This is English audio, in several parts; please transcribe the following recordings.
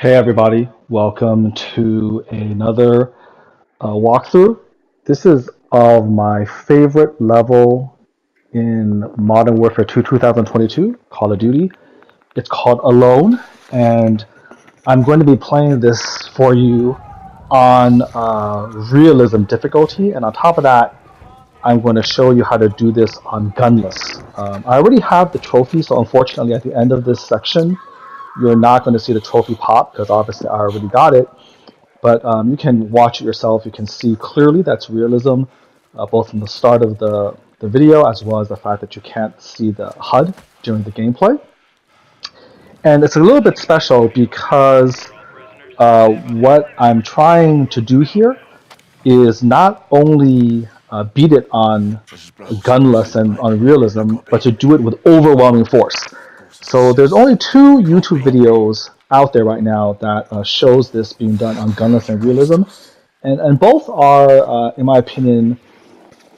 Hey everybody, welcome to another walkthrough. This is of my favorite level in Modern Warfare 2 2022, Call of Duty. It's called Alone, and I'm going to be playing this for you on Realism difficulty, and on top of that, I'm going to show you how to do this on Gunless. I already have the trophy, so unfortunately at the end of this section, you're not going to see the trophy pop because obviously I already got it. But you can watch it yourself. You can see clearly that's realism, both from the start of the video as well as the fact that you can't see the HUD during the gameplay. And it's a little bit special because what I'm trying to do here is not only beat it on Gunless and on realism, but to do it with overwhelming force. So there's only two YouTube videos out there right now that shows this being done on Gunless and realism, and both are, in my opinion,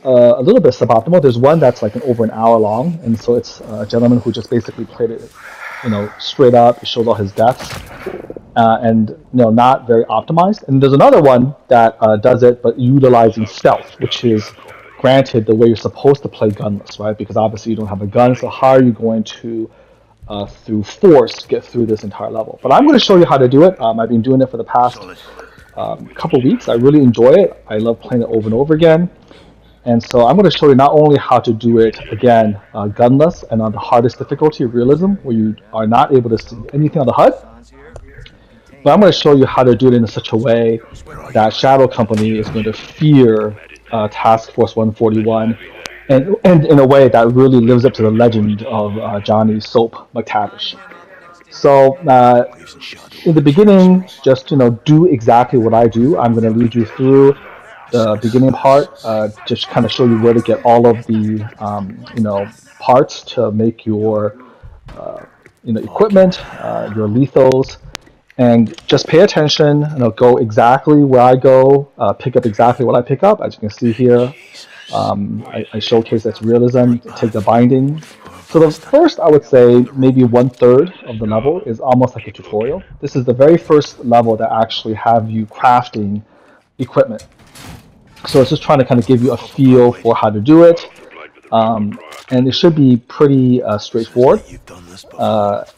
a little bit suboptimal. There's one that's like over an hour long, and so it's a gentleman who just basically played it, straight up. He showed all his deaths, and not very optimized. And there's another one that does it, but utilizing stealth, which is granted the way you're supposed to play Gunless, right? Because obviously you don't have a gun, so how are you going to through force get through this entire level? But I'm going to show you how to do it. I've been doing it for the past couple weeks. I really enjoy it. I love playing it over and over again. And so I'm going to show you not only how to do it again gunless and on the hardest difficulty of realism, where you are not able to see anything on the HUD, but I'm going to show you how to do it in such a way that Shadow Company is going to fear Task Force 141, and in a way that really lives up to the legend of Johnny Soap McTavish. So in the beginning, just do exactly what I do. I'm going to lead you through the beginning part, just kind of show you where to get all of the parts to make your equipment, your lethals, and just pay attention. Go exactly where I go, pick up exactly what I pick up. As you can see here, I showcase that's realism. Take the binding. So the first, I would say, maybe 1/3 of the level is almost like a tutorial. This is the very first level that actually have you crafting equipment. So it's just trying to kind of give you a feel for how to do it. And it should be pretty straightforward.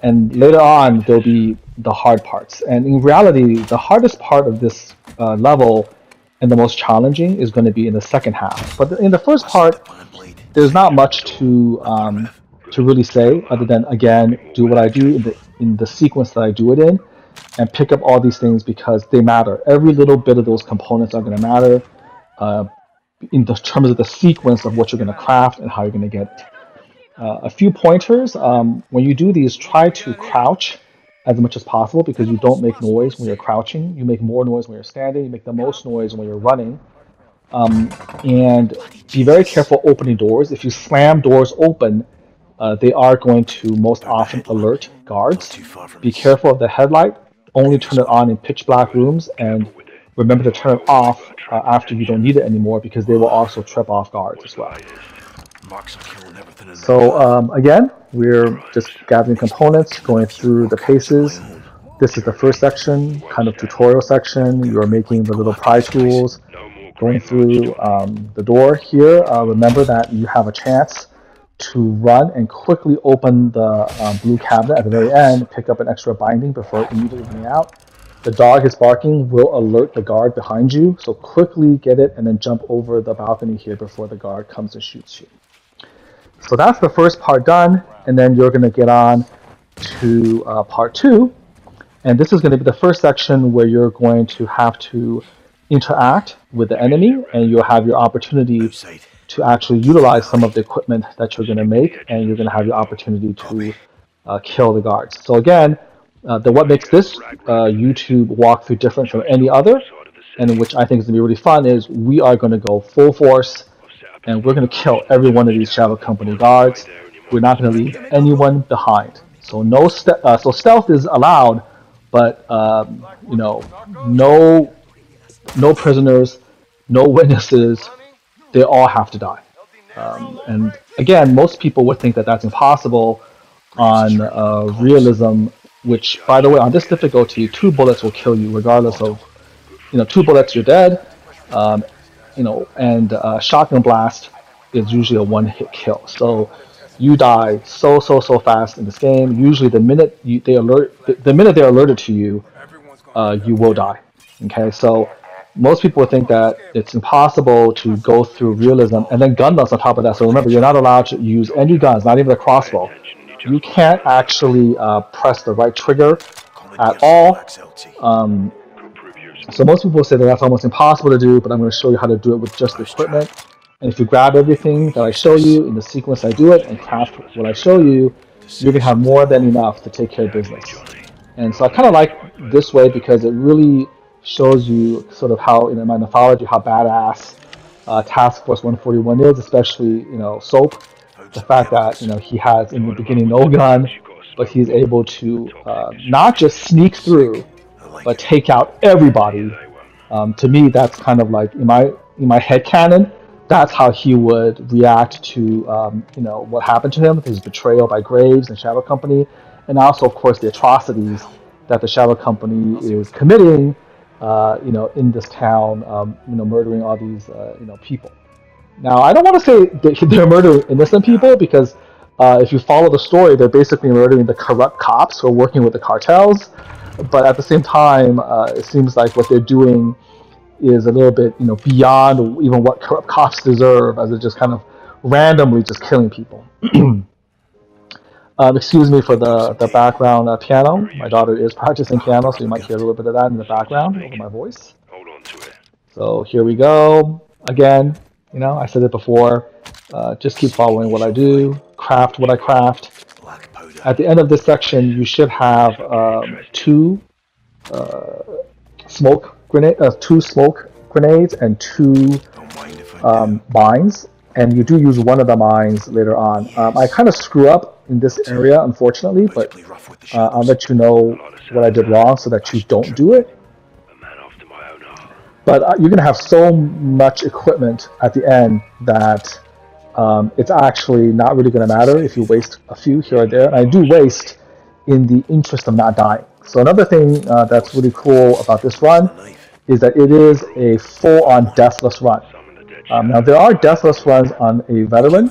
And later on, there'll be the hard parts. And in reality, the hardest part of this level and the most challenging is going to be in the second half. But in the first part, there's not much to really say other than, again, do what I do in the sequence that I do it in, and pick up all these things because they matter. Every little bit of those components are going to matter in the terms of the sequence of what you're going to craft and how you're going to get it. A few pointers. When you do these, try to crouch as much as possible because you don't make noise when you're crouching. You make more noise when you're standing. You make the most noise when you're running. And be very careful opening doors. If you slam doors open, they are going to most often alert guards. Be careful of the headlight. Only turn it on in pitch black rooms, and remember to turn it off after you don't need it anymore because they will also trip off guards as well. So again, we're just gathering components, going through the paces. This is the first section, kind of tutorial section. You're making the little pry tools, going through the door here. Remember that you have a chance to run and quickly open the blue cabinet at the very end, pick up an extra binding before immediately running out. The dog is barking will alert the guard behind you, so quickly get it and then jump over the balcony here before the guard comes and shoots you. So that's the first part done, and then you're going to get on to part 2, and this is going to be the first section where you're going to have to interact with the enemy, and you'll have your opportunity to actually utilize some of the equipment that you're going to make, and you're going to have your opportunity to kill the guards. So again, what makes this YouTube walkthrough different from any other, and which I think is going to be really fun, is we are going to go full force, and we're going to kill every one of these Shadow Company guards. We're not going to leave anyone behind. So so stealth is allowed, but no prisoners, no witnesses. They all have to die. And again, most people would think that that's impossible on realism which, by the way, on this difficulty, 2 bullets will kill you regardless of, 2 bullets you're dead. Um, and shotgun blast is usually a one-hit kill. So you die so fast in this game. Usually, the minute they're alerted to you, you will die. Okay, so most people think that it's impossible to go through realism, and then gunless on top of that. So remember, you're not allowed to use any guns, not even a crossbow. You can't actually press the right trigger at all. So most people say that that's almost impossible to do, but I'm going to show you how to do it with just the equipment. And if you grab everything that I show you in the sequence I do it and craft what I show you, you're going to have more than enough to take care of business. And so I kind of like this way because it really shows you sort of how, in my mythology, how badass Task Force 141 is, especially, Soap. The fact that, he has, in the beginning, no gun, but he's able to not just sneak through, but take out everybody. To me, that's kind of like, in my head canon, that's how he would react to, what happened to him, his betrayal by Graves and Shadow Company, and also, of course, the atrocities that the Shadow Company is committing, in this town, murdering all these, people. Now, I don't want to say they're murdering innocent people because if you follow the story, they're basically murdering the corrupt cops who are working with the cartels. But at the same time, it seems like what they're doing is a little bit, beyond even what corrupt cops deserve, as they're just kind of randomly just killing people. Excuse me for the background piano. My daughter is practicing piano, so you might hear a little bit of that in the background over my voice. So here we go. Again, I said it before. Just keep following what I do. Craft what I craft. At the end of this section, you should have two smoke grenades and two mines, and you do use one of the mines later on. I kind of screw up in this area, unfortunately, but I'll let you know what I did wrong so that you don't do it. But you're going to have so much equipment at the end that it's actually not really going to matter if you waste a few here or there. And I do waste in the interest of not dying. So another thing that's really cool about this run is that it is a full-on deathless run. Now there are deathless runs on a veteran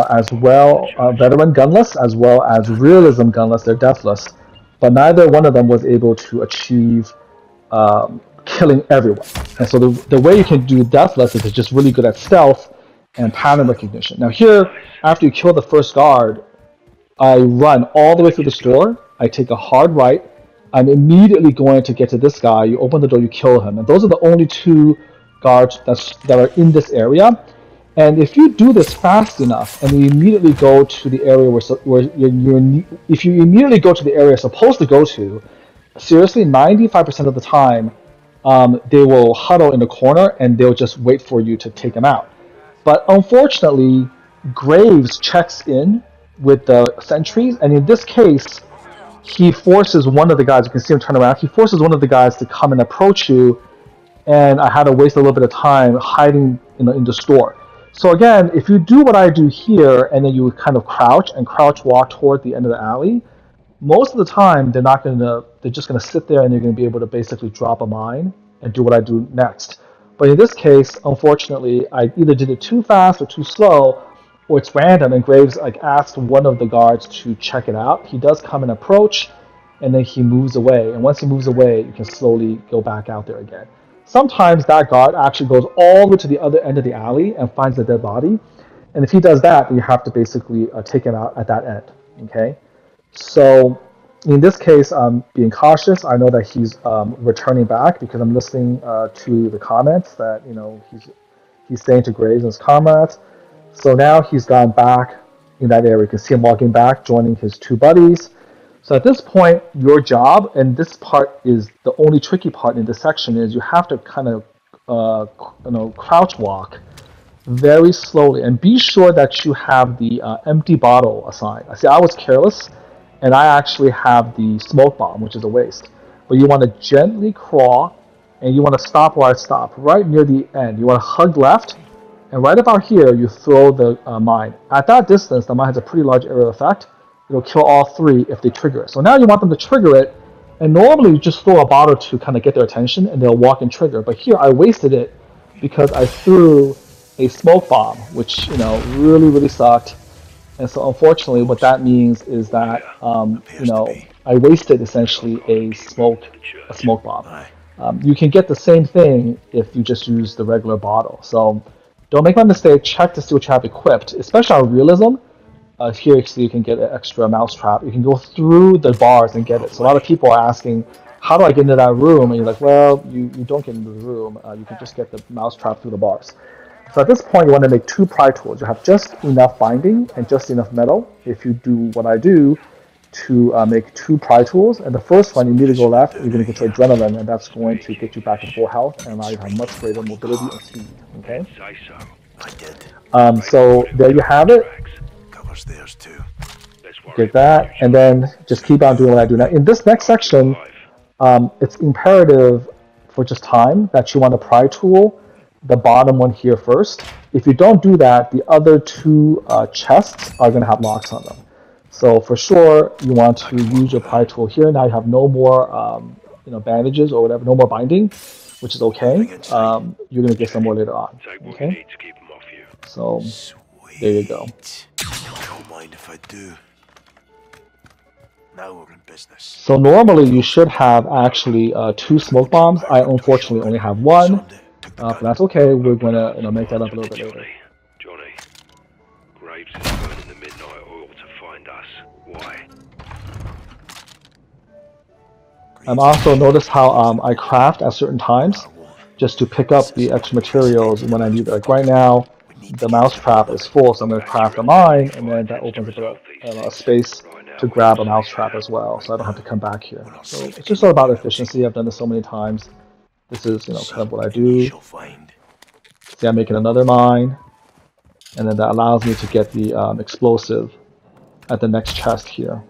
as well, veteran gunless, as well as realism gunless. They're deathless, but neither one of them was able to achieve killing everyone. And so the way you can do deathless is just really good at stealth and pattern recognition. Now here, after you kill the first guard, I run all the way through the store. I take a hard right. I'm immediately going to get to this guy. You open the door, you kill him. And those are the only two guards that are in this area. And if you do this fast enough and you immediately go to the area if you immediately go to the area you're supposed to go to, seriously, 95% of the time, they will huddle in the corner and they'll just wait for you to take them out. But unfortunately, Graves checks in with the sentries, and in this case, he forces one of the guys, you can see him turn around, he forces one of the guys to come and approach you, and I had to waste a little bit of time hiding in the store. So again, if you do what I do here, and then you kind of crouch walk toward the end of the alley, most of the time they're just gonna sit there and they're gonna be able to basically drop a mine and do what I do next. But in this case, unfortunately, I either did it too fast or too slow, or it's random, and Graves asked one of the guards to check it out. He does come and approach, and then he moves away. And once he moves away, you can slowly go back out there again. Sometimes that guard actually goes all the way to the other end of the alley and finds the dead body. And if he does that, then you have to basically take him out at that end. Okay? So in this case, I'm being cautious. I know that he's returning back because I'm listening to the comments that he's saying to Graves and his comrades. So now he's gone back in that area. You can see him walking back, joining his two buddies. So at this point, your job, and this part is the only tricky part in this section, is you have to kind of crouch walk very slowly and be sure that you have the empty bottle assigned. I was careless, and I actually have the smoke bomb, which is a waste. But you want to gently crawl, and you want to stop where I stop, right near the end. You want to hug left, and right about here, you throw the mine. At that distance, the mine has a pretty large area of effect, it'll kill all 3 if they trigger it. So now you want them to trigger it, and normally you just throw a bottle to kind of get their attention, and they'll walk and trigger. But here I wasted it because I threw a smoke bomb, which really really sucked. And so unfortunately, what that means is that I wasted essentially a smoke bomb. You can get the same thing if you just use the regular bottle. So don't make my mistake. Check to see what you have equipped, especially on Realism. Here so you can get an extra mousetrap. You can go through the bars and get it. So a lot of people are asking, how do I get into that room? And you're like, well, you don't get into the room. You can just get the mousetrap through the bars. So at this point, you want to make 2 pry tools. You have just enough binding and just enough metal. If you do what I do, to make 2 pry tools, and the first one you need to go left. You're going to get your adrenaline, and that's going to get you back to full health, and now you have much greater mobility and speed. Okay. So there you have it. Get that, and then just keep on doing what I do now. In this next section, it's imperative for just time that you want to pry tool the bottom one here first. If you don't do that, the other 2 chests are going to have locks on them. So for sure, you want to use your pry tool here. Now you have no more, bandages or whatever, no more binding, which is okay. You're gonna get some more later on. Okay. So there you go. Don't mind if I do. Now we're in business. So normally you should have actually 2 smoke bombs. I unfortunately only have 1, but that's okay. We're gonna make that up a little bit later. I'm also notice how I craft at certain times just to pick up the extra materials when I need it. Like right now, the mousetrap is full, so I'm going to craft a mine, and then that opens up a space to grab a mousetrap as well, so I don't have to come back here. So it's just all about efficiency. I've done this so many times. This is kind of what I do. See, I'm making another mine, and then that allows me to get the explosive at the next chest here.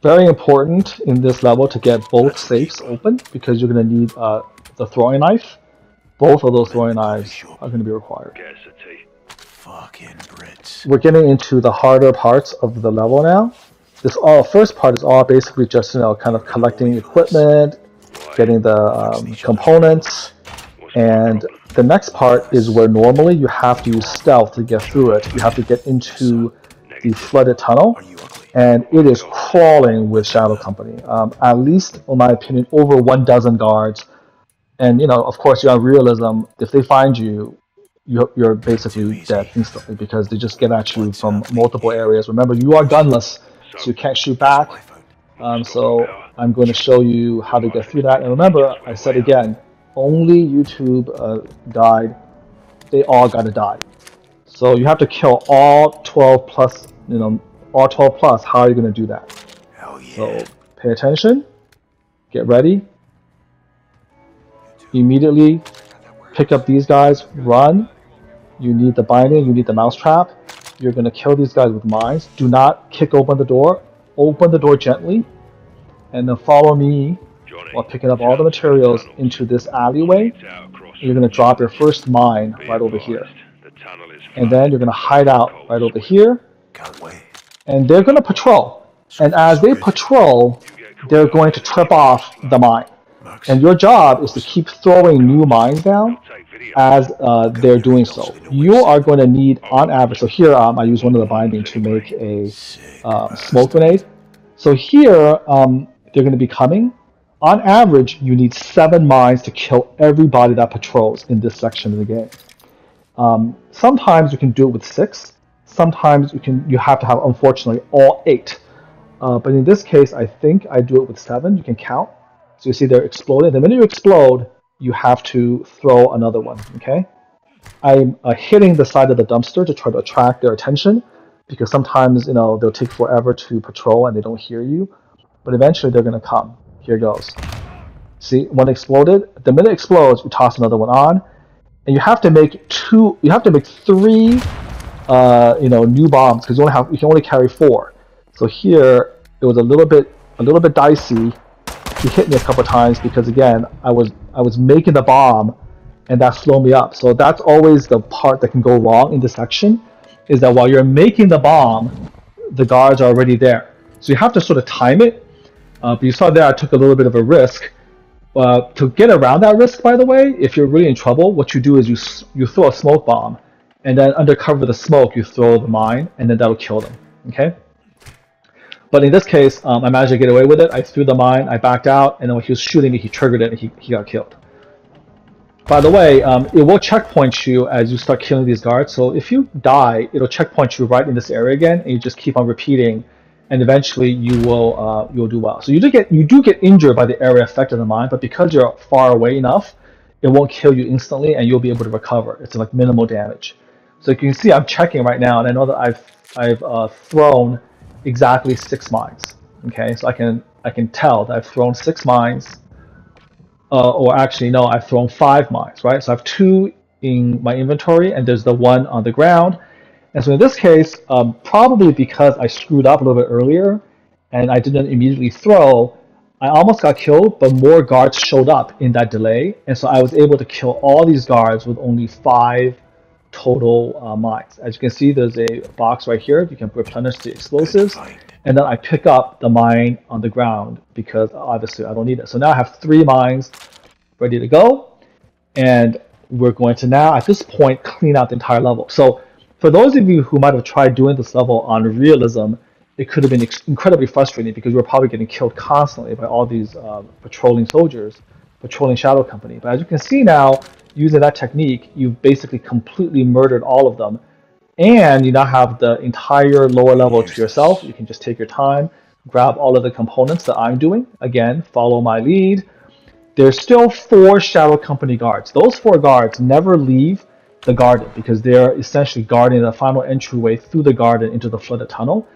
Very important in this level to get both safes open because you're going to need the throwing knife. Both of those throwing knives are going to be required. We're getting into the harder parts of the level now. This first part is all basically just kind of collecting equipment, getting the components, and the next part is where normally you have to use stealth to get through it. You have to get into the flooded tunnel, and it is crawling with Shadow Company. At least, in my opinion, over 1 dozen guards. And of course, you're on Realism. If they find you, you're basically dead instantly because they just get at you from multiple areas. Remember, you are gunless, so you can't shoot back. So I'm going to show you how to get through that. And remember, I said again, only YouTube died. They all got to die. So you have to kill all 12 plus, all 12 plus. How are you going to do that? So pay attention, get ready, immediately pick up these guys, run. You need the binding, you need the mousetrap. You're going to kill these guys with mines. Do not kick open the door. Open the door gently, and then follow me while picking up all the materials into this alleyway. You're going to drop your first mine right over here. And then you're going to hide out right over here. And they're going to patrol. And as they patrol, they're going to trip off the mine. And your job is to keep throwing new mines down as they're doing so. You are going to need, on average, so here I use one of the binding to make a smoke grenade. So here, they're going to be coming. On average, you need 7 mines to kill everybody that patrols in this section of the game. Sometimes you can do it with 6. Sometimes you have to have, unfortunately, all 8. But in this case, I think I do it with 7. You can count. So you see they're exploding. The minute you explode, you have to throw another one, okay? I'm hitting the side of the dumpster to try to attract their attention because sometimes, they'll take forever to patrol and they don't hear you. But eventually they're going to come. Here goes. See, one exploded. The minute it explodes, you toss another one on. And you have to make 3 new bombs because you can only carry 4. So here, it was a little bit dicey. He hit me a couple times because again I was making the bomb and that slowed me up. So that's always the part that can go wrong in this section, is that while you're making the bomb, the guards are already there. So you have to sort of time it. But you saw there I took a little bit of a risk. To get around that risk, by the way, if you're really in trouble, what you do is you throw a smoke bomb, and then under cover of the smoke, you throw the mine, and then that'll kill them. Okay? But in this case, I managed to get away with it. I threw the mine, I backed out, and then when he was shooting me, he triggered it, and he got killed. By the way, it will checkpoint you as you start killing these guards. So if you die, it'll checkpoint you right in this area again, and you just keep on repeating, and eventually you'll do well. So you do get injured by the area effect of the mine, but because you're far away enough, it won't kill you instantly, and you'll be able to recover. It's like minimal damage. So you can see I'm checking right now, and I know that I've thrown exactly 6 mines. Okay, so I can tell that I've thrown 6 mines. Or actually, no, I've thrown 5 mines, right? So I have 2 in my inventory, and there's the 1 on the ground. And so in this case, probably because I screwed up a little bit earlier, and I didn't immediately throw, I almost got killed, but more guards showed up in that delay, and so I was able to kill all these guards with only 5 total mines. As you can see, there's a box right here. You can replenish the explosives, and then I pick up the mine on the ground because obviously I don't need it. So now I have 3 mines ready to go, and we're going to now at this point clean out the entire level. So for those of you who might have tried doing this level on realism, it could have been incredibly frustrating because we're probably getting killed constantly by all these patrolling soldiers, patrolling shadow company. But as you can see now, using that technique, you've basically completely murdered all of them, and you now have the entire lower level to yourself. You can just take your time, grab all of the components that I'm doing. Again, follow my lead. There's still 4 shadow company guards. Those 4 guards never leave the garden because they're essentially guarding the final entryway through the garden into the flooded tunnel.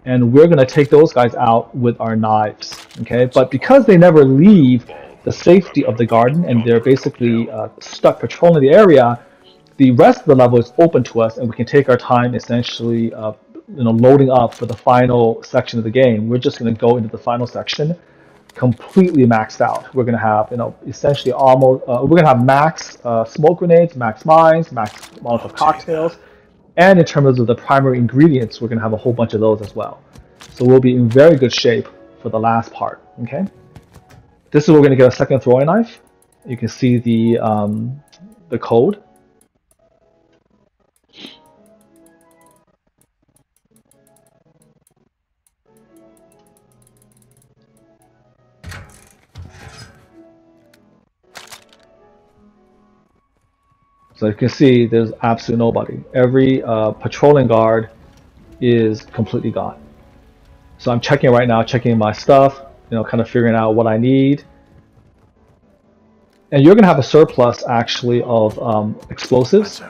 And we're going to take those guys out with our knives. Okay, but because they never leave the safety of the garden and they're basically stuck patrolling the area, the rest of the level is open to us, and we can take our time essentially loading up for the final section of the game. We're just going to go into the final section completely maxed out. We're going to have essentially almost we're going to have max smoke grenades, max mines, max Molotov cocktails, and in terms of the primary ingredients, we're going to have a whole bunch of those as well. So we'll be in very good shape for the last part. Okay, this is where we're going to get a second throwing knife. You can see the code. So you can see there's absolutely nobody. Every patrolling guard is completely gone. So I'm checking right now, checking my stuff, kind of figuring out what I need. And you're going to have a surplus actually of explosives.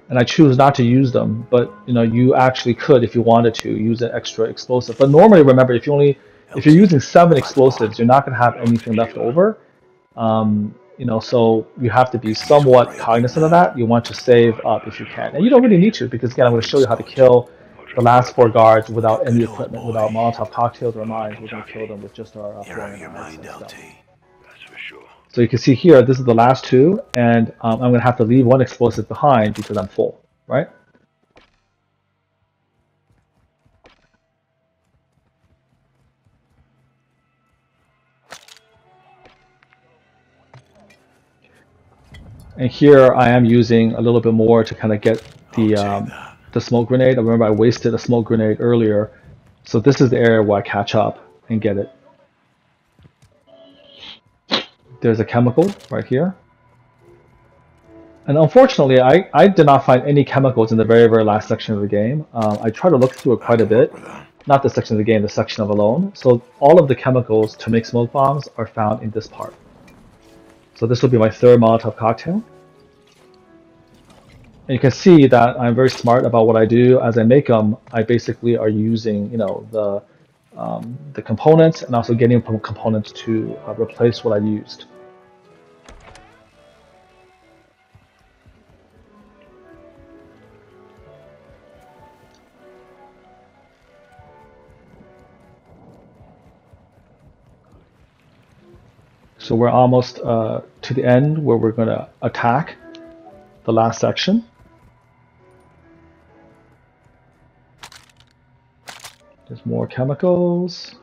And I choose not to use them, but you actually could, if you wanted to, use an extra explosive. But normally, remember, if you're using 7 explosives, you're not going to have anything left over. So you have to be somewhat cognizant of that. You want to save up if you can, and you don't really need to because again, I'm going to show you how to kill the last 4 guards without any equipment, without Molotov cocktails or mines. We're going to kill them with just our throwing knives and stuff. So you can see here, this is the last 2, and I'm going to have to leave 1 explosive behind because I'm full, right? And here I am using a little bit more to kind of get the smoke grenade. I remember I wasted a smoke grenade earlier, so this is the area where I catch up and get it. There's a chemical right here. And unfortunately, I did not find any chemicals in the very, very last section of the game. I tried to look through it quite a bit. Not the section of the game, the section of alone. So all of the chemicals to make smoke bombs are found in this part. So this will be my 3rd Molotov cocktail. And you can see that I'm very smart about what I do. As I make them, I basically are using, the components and also getting components to replace what I used. So we're almost to to the end where we're going to attack the last section. There's more chemicals.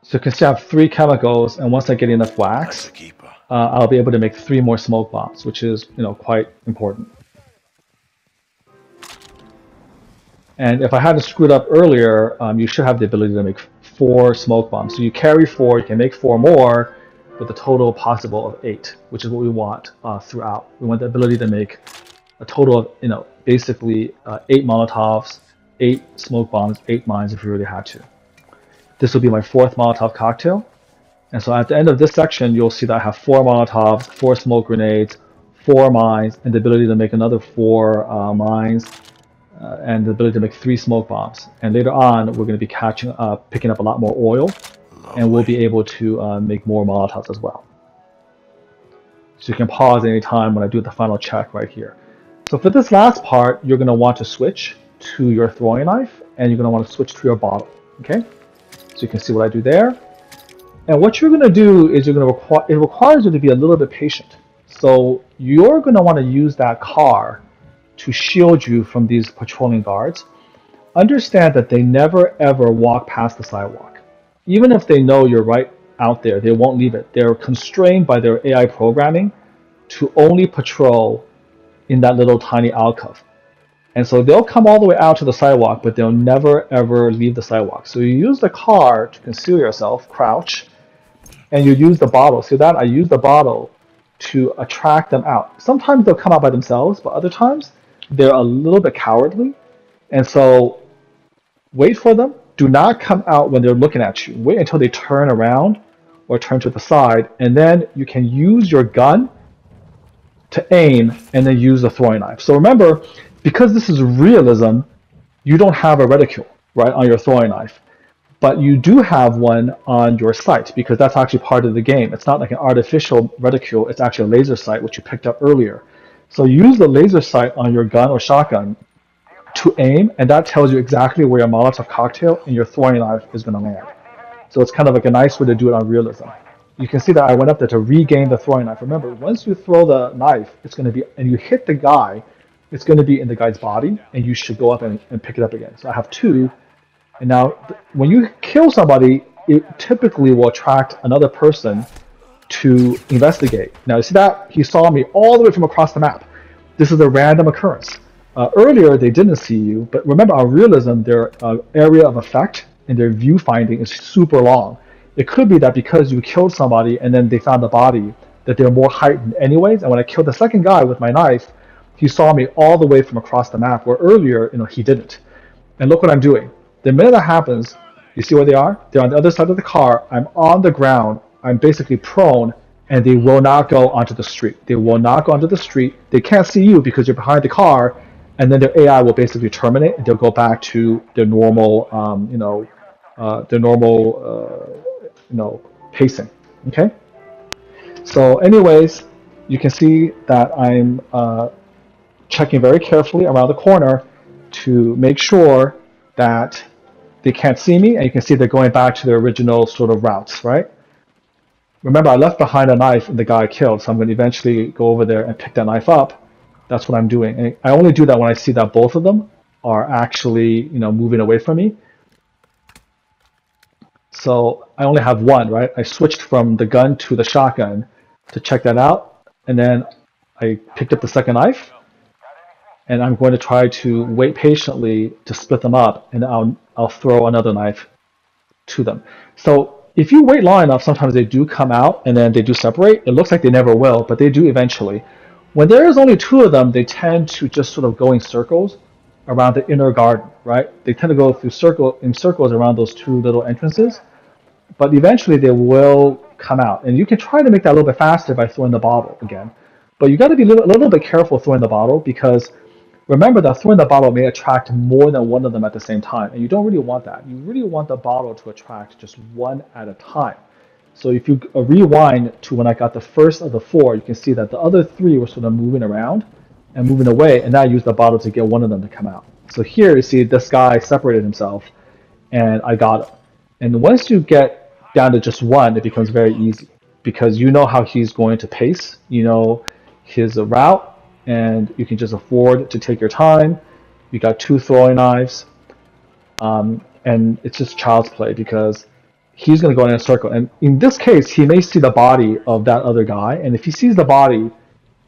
So you can see I have 3 chemicals, and once I get enough wax, I'll be able to make 3 more smoke bombs, which is, quite important. And if I hadn't screwed up earlier, you should have the ability to make 4 smoke bombs. So you carry 4, you can make 4 more, with a total possible of 8, which is what we want throughout. We want the ability to make a total of, basically 8 Molotovs, 8 smoke bombs, 8 mines if we really had to. This will be my 4th Molotov cocktail. And so at the end of this section, you'll see that I have 4 Molotovs, 4 smoke grenades, 4 mines, and the ability to make another 4 mines, and the ability to make 3 smoke bombs. And later on, we're going to be picking up a lot more oil, and we'll be able to make more Molotovs as well. So you can pause any time when I do the final check right here. So for this last part, you're going to want to switch to your throwing knife, and you're going to want to switch to your bottle. Okay? So you can see what I do there. And what you're going to do is it requires you to be a little bit patient. So you're going to want to use that car to shield you from these patrolling guards. Understand that they never ever walk past the sidewalk. Even if they know you're right out there, they won't leave it. They're constrained by their AI programming to only patrol in that little tiny alcove. And so they'll come all the way out to the sidewalk, but they'll never ever leave the sidewalk. So you use the car to conceal yourself, crouch, and you use the bottle. See that? I use the bottle to attract them out. Sometimes they'll come out by themselves, but other times they're a little bit cowardly. And so wait for them. Do not come out when they're looking at you. Wait until they turn around or turn to the side, and then you can use your gun to aim and then use the throwing knife. So remember, because this is realism, you don't have a reticule, right, on your throwing knife. But you do have one on your sight, because that's actually part of the game. It's not like an artificial reticule, it's actually a laser sight, which you picked up earlier. So use the laser sight on your gun or shotgun to aim, and that tells you exactly where your Molotov cocktail and your throwing knife is going to land. So it's kind of like a nice way to do it on realism. You can see that I went up there to regain the throwing knife. Remember, once you throw the knife, it's going to be, and you hit the guy, it's going to be in the guy's body, and you should go up and pick it up again. So I have 2. And now, when you kill somebody, it typically will attract another person to investigate. Now, you see that? He saw me all the way from across the map. This is a random occurrence. Earlier, they didn't see you, but remember, on realism, their area of effect and their viewfinding is super long. It could be that because you killed somebody and then they found the body, that they're more heightened anyways. And when I killed the second guy with my knife, he saw me all the way from across the map, where earlier, he didn't. And look what I'm doing. The minute that happens, you see where they are? They're on the other side of the car. I'm on the ground. I'm basically prone, and they will not go onto the street. They will not go onto the street. They can't see you because you're behind the car, and then their AI will basically terminate, and they'll go back to their normal, pacing. Okay. So, anyways, you can see that I'm checking very carefully around the corner to make sure that they can't see me, and you can see they're going back to their original sort of routes, right? Remember, I left behind a knife in the guy I killed, so I'm going to eventually go over there and pick that knife up. That's what I'm doing. And I only do that when I see that both of them are actually, moving away from me. So I only have one, right? I switched from the gun to the shotgun to check that out, and then I picked up the second knife, and I'm going to try to wait patiently to split them up, and I'll throw another knife to them. So if you wait long enough, sometimes they do come out and then they do separate. It looks like they never will, but they do eventually. When there is only 2 of them, they tend to just sort of go in circles around the inner garden, right? They tend to go through circles around those 2 little entrances, but eventually they will come out. And you can try to make that a little bit faster by throwing the bottle again. But you got to be a little bit careful throwing the bottle, because remember that throwing the bottle may attract more than one of them at the same time, and you don't really want that. You really want the bottle to attract just one at a time. So if you rewind to when I got the first of the 4, you can see that the other 3 were sort of moving around and moving away, and I used the bottle to get one of them to come out. So here you see this guy separated himself, and I got him. And once you get down to just one, it becomes very easy. because you know how he's going to pace, you know his route, and you can just afford to take your time. You got two throwing knives, and it's just child's play because he's going to go in a circle. And in this case, he may see the body of that other guy, and if he sees the body,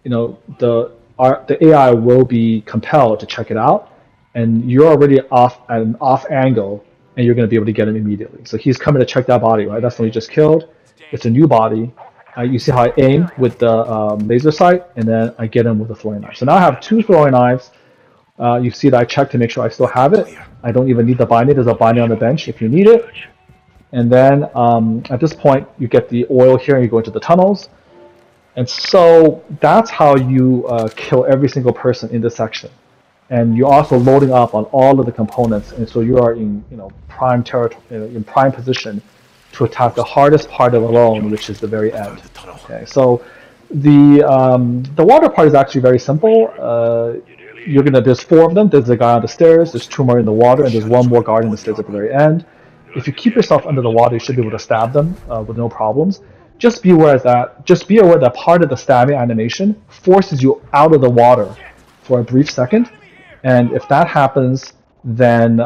you know the AI will be compelled to check it out, and you're already off at an off angle, and you're going to be able to get him immediately. So he's coming to check that body, right? That's the one you just killed. It's a new body. You see how I aim with the laser sight, and then I get him with the throwing knife. So now I have two throwing knives. You see that I check to make sure I still have it. I don't even need the binding. There's a binding on the bench if you need it. And then at this point, you get the oil here, and you go into the tunnels. And so that's how you kill every single person in this section. And you're also loading up on all of the components, and so you are in prime territory, in prime position to attack the hardest part of the loan, which is the very end. Okay, so the water part is actually very simple. There's four of them. There's a guy on the stairs. There's two more in the water, and there's one more guard in the stairs at the very end. If you keep yourself under the water, you should be able to stab them with no problems. Just be aware that part of the stabbing animation forces you out of the water for a brief second, and if that happens, then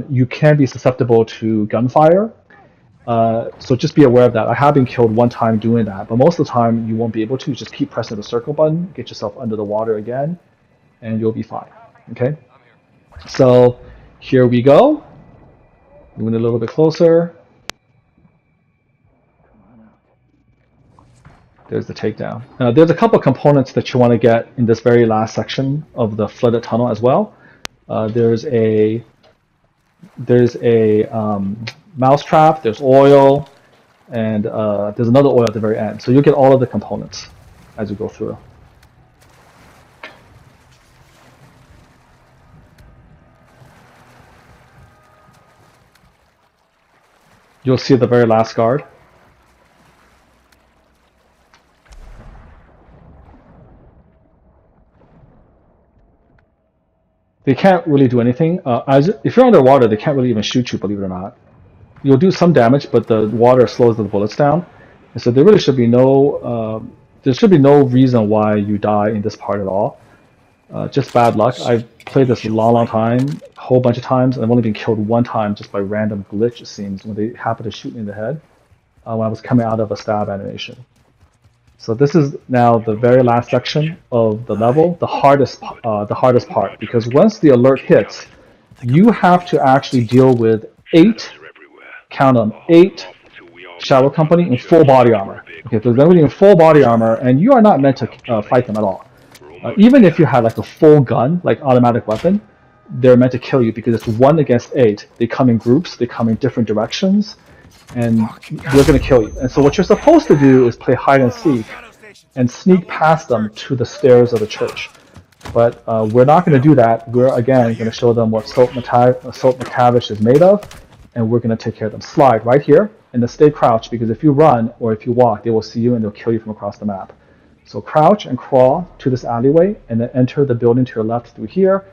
you can be susceptible to gunfire. So just be aware of that. I have been killed one time doing that, but most of the time you won't be able to. Just keep pressing the circle button, get yourself under the water again, and you'll be fine. Okay? So here we go. Moving a little bit closer. There's the takedown. There's a couple of components that you want to get in this very last section of the flooded tunnel as well. There's a mouse trap, there's oil, and there's another oil at the very end. So you'll get all of the components as you go through. You'll see the very last guard. They can't really do anything. If you're underwater, they can't really even shoot you, believe it or not. You'll do some damage, but the water slows the bullets down. And so there really should be no reason why you die in this part at all. Just bad luck. I've played this a long time, a whole bunch of times, and I've only been killed one time just by random glitch, it seems, when they happen to shoot me in the head when I was coming out of a stab animation. So this is now the very last section of the level, the hardest part, because once the alert hits, you have to actually deal with 8 Shadow Company in full body armor. Okay, so they're in full body armor, and you are not meant to fight them at all. Even if you had like a full gun, like automatic weapon, they're meant to kill you because it's 1 against 8. They come in groups, they come in different directions, and they're going to kill you. And so what you're supposed to do is play hide and seek and sneak past them to the stairs of the church. But we're not going to do that. We're, again, going to show them what Soap McTavish is made of, and we're going to take care of them. Slide right here, and then stay crouched, because if you run or if you walk, they will see you and they'll kill you from across the map. So crouch and crawl to this alleyway, and then enter the building to your left through here,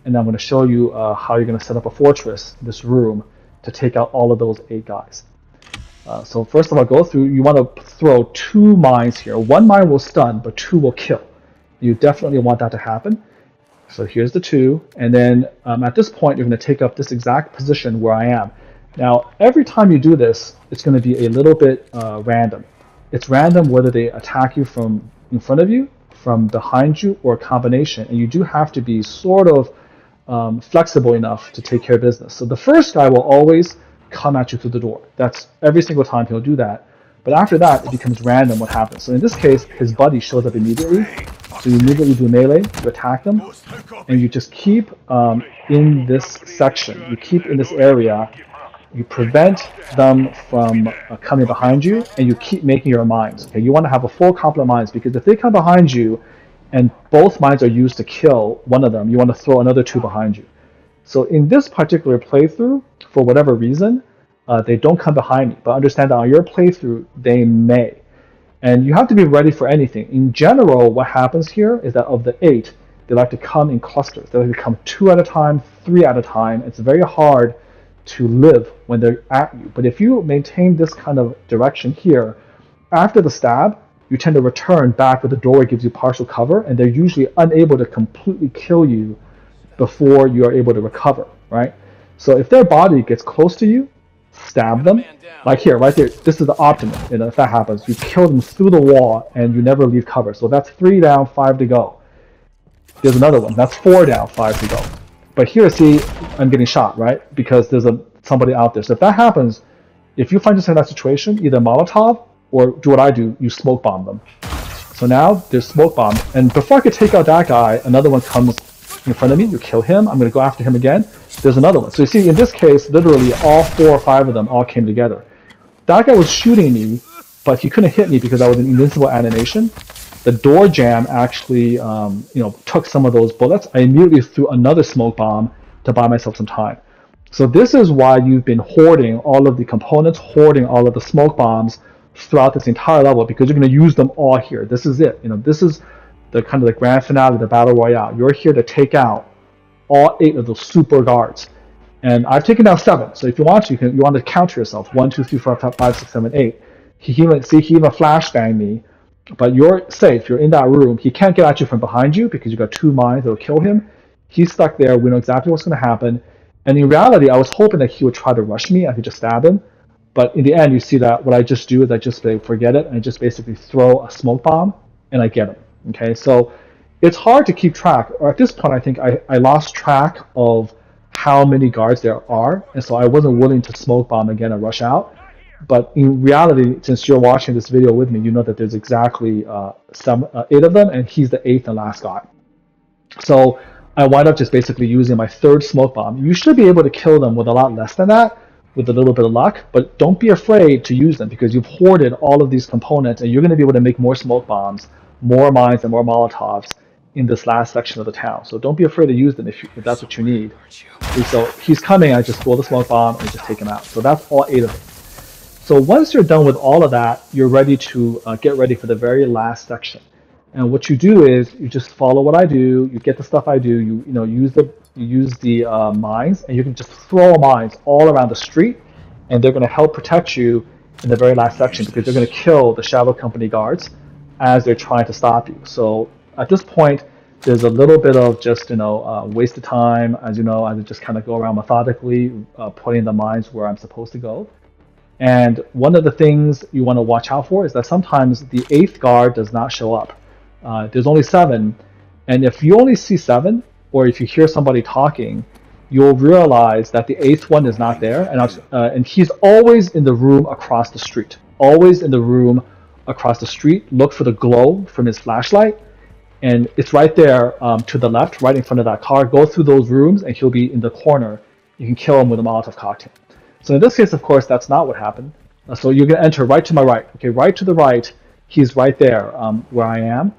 and then I'm going to show you how you're going to set up a fortress, this room, to take out all of those 8 guys. So first of all, go through. You want to throw 2 mines here. 1 mine will stun, but 2 will kill. You definitely want that to happen. So here's the 2, and then at this point, you're going to take up this exact position where I am. Now, every time you do this, it's going to be a little bit random. It's random whether they attack you from in front of you, from behind you, or a combination. And you do have to be sort of flexible enough to take care of business. So the first guy will always come at you through the door. That's every single time he'll do that. But after that, it becomes random what happens. So in this case, his buddy shows up immediately. So you immediately do melee, you attack them, and you just keep in this section. You keep in this area. You prevent them from coming behind you, and you keep making your mines. Okay, you want to have a full complement of mines, because if they come behind you, and both mines are used to kill one of them, you want to throw another 2 behind you. So in this particular playthrough, for whatever reason, they don't come behind me. But understand that on your playthrough, they may. And you have to be ready for anything. In general, what happens here is that of the 8, they like to come in clusters. They like to come 2 at a time, 3 at a time. It's very hard to live when they're at you. But if you maintain this kind of direction here, after the stab, you tend to return back where the doorway gives you partial cover, and they're usually unable to completely kill you before you are able to recover, right? So if their body gets close to you, stab them. Like here, right there, this is the optimum. And if that happens, you kill them through the wall and you never leave cover. So that's 3 down, 5 to go. There's another one. That's 4 down, 5 to go. But here, see, I'm getting shot, right? Because there's somebody out there. So if that happens, if you find yourself in that situation, either Molotov or do what I do, you smoke bomb them. So now there's smoke bomb. And before I could take out that guy, another one comes in front of me. You kill him. I'm going to go after him again. There's another one. So you see, in this case, literally all 4 or 5 of them all came together. That guy was shooting me, but he couldn't hit me because I was an invincible animation. The door jam actually, took some of those bullets. I immediately threw another smoke bomb to buy myself some time. So this is why you've been hoarding all of the components, hoarding all of the smoke bombs throughout this entire level, because you're going to use them all here. This is it. This is the kind of the grand finale, the battle royale. You're here to take out all 8 of those super guards. And I've taken down 7. So if you want to, you want to counter yourself. 1, 2, 3, 4, 5, 6, 7, 8. He even flashbanged me. But you're safe. You're in that room. He can't get at you from behind you because you got 2 mines that will kill him. He's stuck there. We know exactly what's going to happen. And in reality, I was hoping that he would try to rush me. I could just stab him. But in the end, you see that what I just do is I just forget it. And I just basically throw a smoke bomb and I get him. Okay, so it's hard to keep track. Or at this point, I think I lost track of how many guards there are. And so I wasn't willing to smoke bomb again and rush out. But in reality, since you're watching this video with me, you know that there's exactly 8 of them, and he's the 8th and last guy. So I wind up just basically using my 3rd smoke bomb. You should be able to kill them with a lot less than that, with a little bit of luck, but don't be afraid to use them because you've hoarded all of these components, and you're going to be able to make more smoke bombs, more mines, and more Molotovs in this last section of the town. So don't be afraid to use them if that's what you need. And so he's coming, I just throw the smoke bomb and just take him out. So that's all 8 of them. So once you're done with all of that, you're ready to get ready for the very last section. And what you do is you just follow what I do. You get the stuff I do. You use the mines, and you can just throw mines all around the street, and they're going to help protect you in the very last section because they're going to kill the Shadow Company guards as they're trying to stop you. So at this point, there's a little bit of just waste of time, as I just kind of go around methodically, putting the mines where I'm supposed to go. And one of the things you want to watch out for is that sometimes the 8th guard does not show up. There's only 7, and if you only see 7, or if you hear somebody talking, you'll realize that the 8th one is not there, and he's always in the room across the street. Always in the room across the street. Look for the glow from his flashlight, and it's right there to the left, right in front of that car. Go through those rooms, and he'll be in the corner. You can kill him with a Molotov cocktail. So in this case, of course, that's not what happened. So you're going to enter right to my right. Okay, right to the right, he's right there where I am.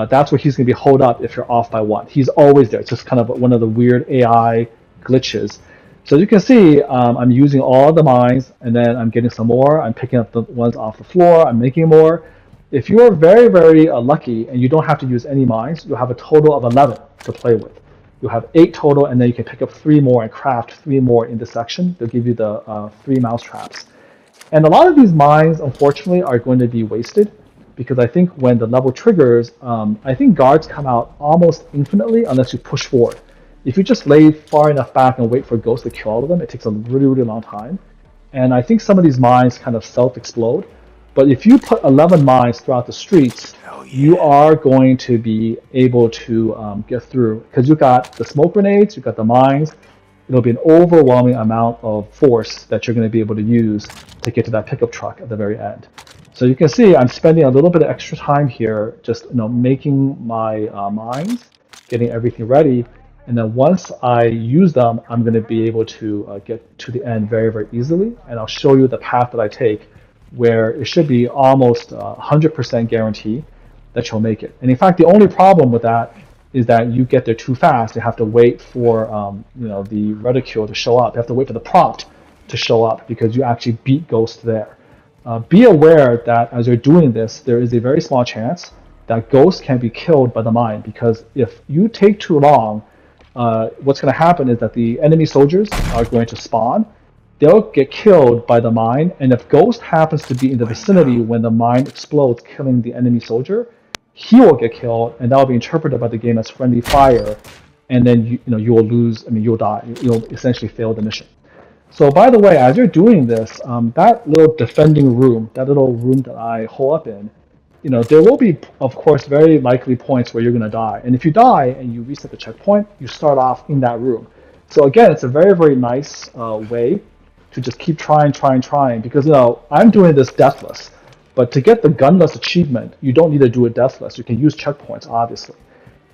That's where he's going to be holed up if you're off by 1. He's always there. It's just kind of one of the weird AI glitches. So you can see I'm using all the mines, and then I'm getting some more. I'm picking up the ones off the floor. I'm making more. If you are very, very lucky and you don't have to use any mines, you'll have a total of 11 to play with. You'll have 8 total, and then you can pick up 3 more and craft 3 more in this section. They'll give you the 3 mouse traps. And a lot of these mines, unfortunately, are going to be wasted because I think when the level triggers, I think guards come out almost infinitely unless you push forward. If you just lay far enough back and wait for ghosts to kill all of them, it takes a really, really long time. And I think some of these mines kind of self-explode. But if you put 11 mines throughout the streets, you are going to be able to get through because you got the smoke grenades, you got the mines. It'll be an overwhelming amount of force that you're going to be able to use to get to that pickup truck at the very end. So you can see I'm spending a little bit of extra time here just making my mines, getting everything ready, and then once I use them, I'm going to be able to get to the end very, very easily, and I'll show you the path that I take where it should be almost 100% guarantee that you'll make it. And in fact, the only problem with that is that you get there too fast. You have to wait for the reticule to show up. You have to wait for the prompt to show up because you actually beat Ghost there. Be aware that as you're doing this, there is a very small chance that Ghost can be killed by the mine because if you take too long, what's going to happen is that the enemy soldiers are going to spawn, they'll get killed by the mine, and if Ghost happens to be in the vicinity when the mine explodes, killing the enemy soldier, he will get killed, and that will be interpreted by the game as friendly fire, and then you will lose. I mean, you'll die. You'll essentially fail the mission. So by the way, as you're doing this, that little defending room, that little room that I hole up in, there will be, of course, very likely points where you're going to die. And if you die and you reset the checkpoint, you start off in that room. So again, it's a very, very nice way to just keep trying, because I'm doing this deathless. But to get the gunless achievement, you don't need to do it deathless. You can use checkpoints, obviously.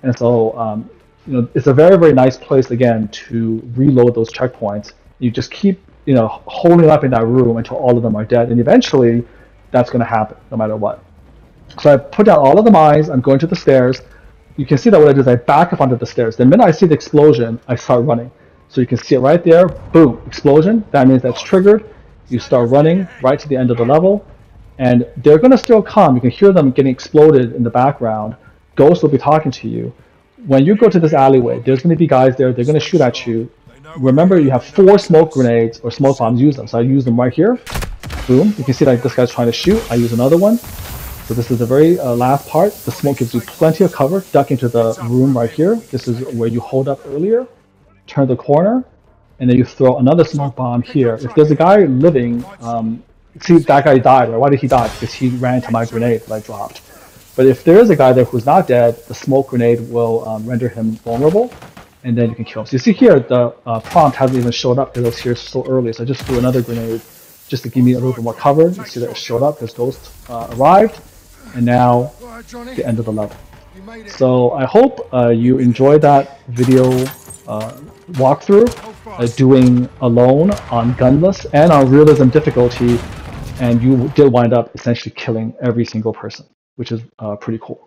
And so it's a very, very nice place again to reload those checkpoints. You just keep holding up in that room until all of them are dead, and eventually that's going to happen no matter what. So I put down all of the mines. I'm going to the stairs. You can see that what I do is I back up onto the stairs. The minute I see the explosion, I start running. So you can see it right there. Boom, explosion. That means that's triggered. You start running right to the end of the level, and they're going to still come. You can hear them getting exploded in the background. Ghosts will be talking to you. When you go to this alleyway, there's going to be guys there. They're going to shoot at you. Remember, you have 4 smoke grenades or smoke bombs. Use them. So I use them right here. Boom. You can see that this guy's trying to shoot. I use another one. So this is the very last part. The smoke gives you plenty of cover. Duck into the room right here. This is where you hold up earlier. Turn the corner, and then you throw another smoke bomb here. If there's a guy living, see, that guy died, right? Why did he die? Because he ran to my grenade that I dropped. But if there is a guy there who's not dead, the smoke grenade will render him vulnerable, and then you can kill him. So you see here, the prompt hasn't even showed up because it was here so early. So I just threw another grenade just to give me a little bit more cover. You see that it showed up because Ghost arrived, and now the end of the level. So I hope you enjoyed that video walkthrough, doing alone on Gunless and on Realism difficulty, and you did wind up essentially killing every single person, which is pretty cool.